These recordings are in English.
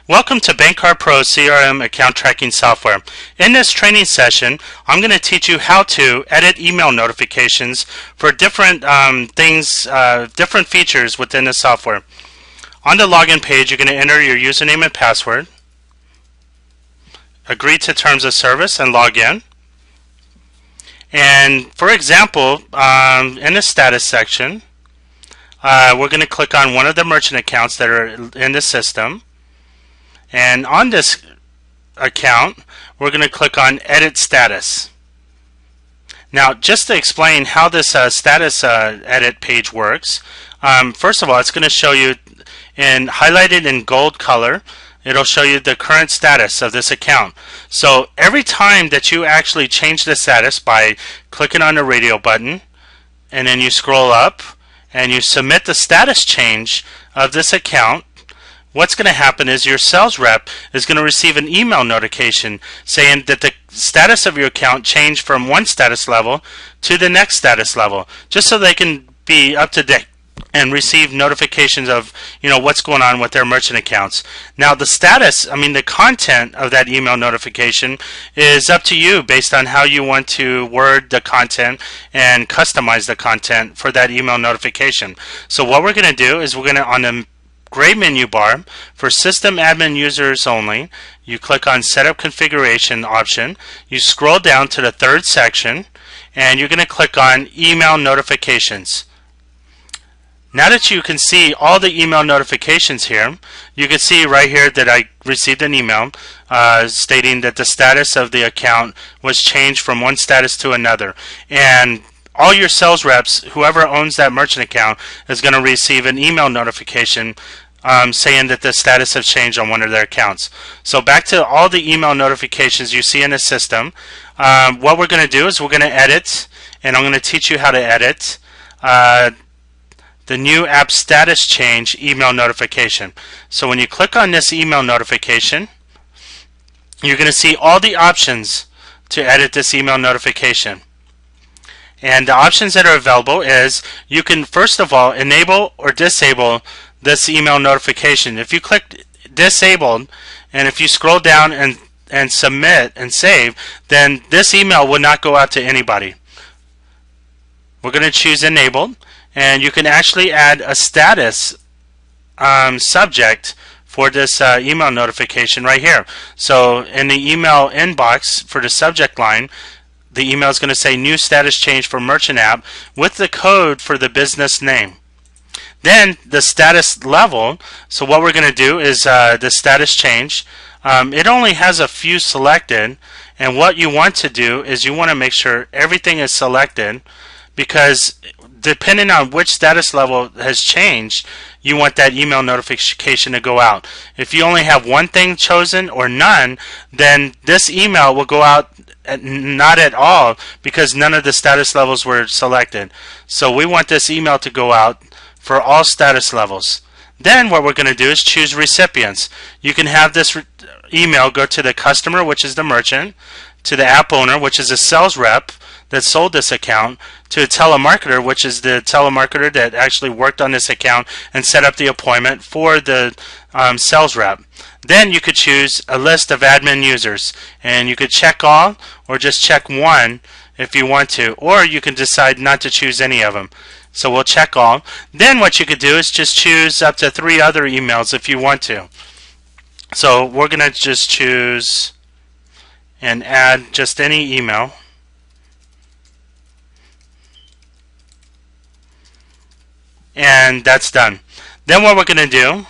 Welcome to BankCard Pro CRM account tracking software. In this training session, I'm going to teach you how to edit email notifications for different different features within the software. On the login page, you're going to enter your username and password, agree to terms of service, and log in. And for example, in the status section, we're going to click on one of the merchant accounts that are in the system. And on this account, we're going to click on Edit Status. Now, just to explain how this status edit page works, first of all, it's going to show you highlighted in gold color. It'll show you the current status of this account. So every time that you actually change the status by clicking on the radio button, and then you scroll up and you submit the status change of this account, what's going to happen is your sales rep is going to receive an email notification saying that the status of your account changed from one status level to the next status level, just so they can be up to date and receive notifications of what's going on with their merchant accounts. Now the status, the content of that email notification is up to you based on how you want to word the content and customize the content for that email notification. So what we're going to do is we're going to, on the gray menu bar for system admin users only, you click on setup configuration option, you scroll down to the third section, and you're going to click on email notifications. Now that you can see all the email notifications here, you can see right here that I received an email stating that the status of the account was changed from one status to another, and all your sales reps, whoever owns that merchant account, is going to receive an email notification saying that the status has changed on one of their accounts. So back to all the email notifications you see in the system, what we're going to do is we're going to edit, and I'm going to teach you how to edit the new app status change email notification. So when you click on this email notification, you're going to see all the options to edit this email notification. And the options that are available is you can first of all enable or disable this email notification. If you click disabled, and if you scroll down and submit and save, then this email will not go out to anybody. We're going to choose enabled, and you can actually add a status subject for this email notification right here. So in the email inbox for the subject line, the email is going to say new status change for merchant app with the code for the business name. Then the status level, so what we're going to do is the status change. It only has a few selected, and what you want to do is you want to make sure everything is selected, because depending on which status level has changed, you want that email notification to go out. If you only have one thing chosen or none, then this email will go out not at all, because none of the status levels were selected. So we want this email to go out for all status levels. Then what we're going to do is choose recipients. You can have this email go to the customer, which is the merchant, to the app owner, which is a sales rep that sold this account, to a telemarketer, which is the telemarketer that actually worked on this account and set up the appointment for the sales rep. Then you could choose a list of admin users, and you could check all or just check one if you want to, or you can decide not to choose any of them. So we'll check all. Then what you could do is just choose up to 3 other emails if you want to. So we're going to just choose and add just any email. And that's done. Then what we're going to do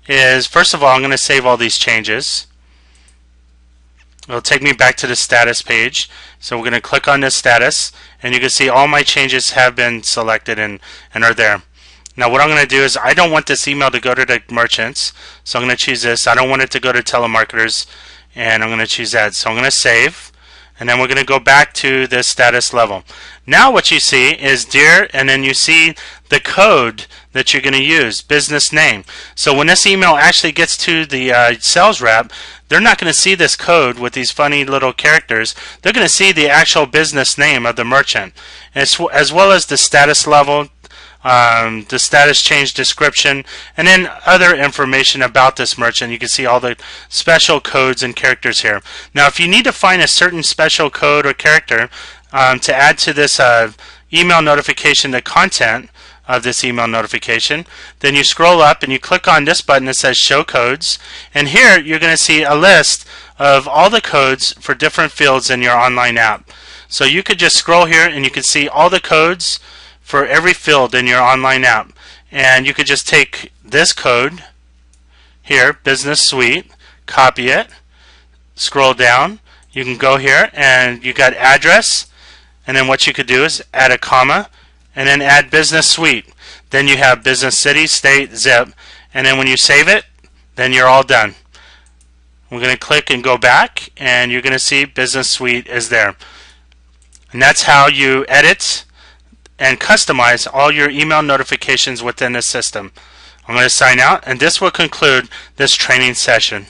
is, first of all, I'm going to save all these changes. It'll take me back to the status page. So we're going to click on this status, and you can see all my changes have been selected and are there. Now what I'm going to do is, I don't want this email to go to the merchants, so I'm going to choose this. I don't want it to go to telemarketers, and I'm going to choose that. So I'm going to save, and then we're going to go back to the status level. Now what you see is dear, and then you see the code that you're going to use, business name. So when this email actually gets to the sales rep, they're not going to see this code with these funny little characters. They're going to see the actual business name of the merchant, as well as the status level, the status change description, and then other information about this merchant. You can see all the special codes and characters here. Now, if you need to find a certain special code or character to add to this email notification, the content of this email notification, then you scroll up and you click on this button that says Show Codes, and here you're going to see a list of all the codes for different fields in your online app. So you could just scroll here and you can see all the codes for every field in your online app, and you could just take this code here, Business Suite, copy it, scroll down, you can go here and you got address, and then what you could do is add a comma and then add Business Suite. Then you have business, city, state, zip, and then when you save it, then you're all done. We're going to click and go back, and you're going to see Business Suite is there. And that's how you edit and customize all your email notifications within the system. I'm going to sign out, and this will conclude this training session.